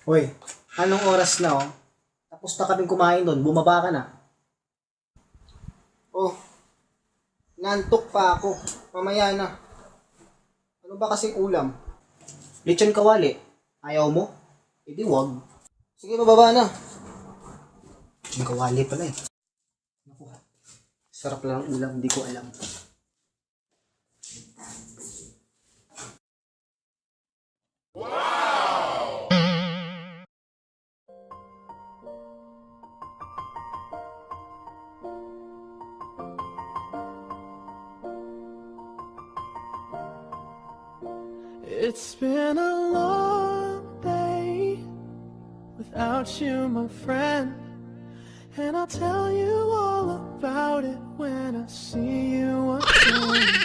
Hoy, anong oras na oh? Tapos na kaming kumain doon, bumaba ka na. Oh, nantok pa ako. Mamaya na. Ano ba kasing ulam? Lechon kawali. Ayaw mo? E di wag. Sige, bababa na. Lechon kawali pala eh. Naku, sarap lang ang ulam, hindi ko alam. It's been a long day without you, my friend, and I'll tell you all about it when I see you again.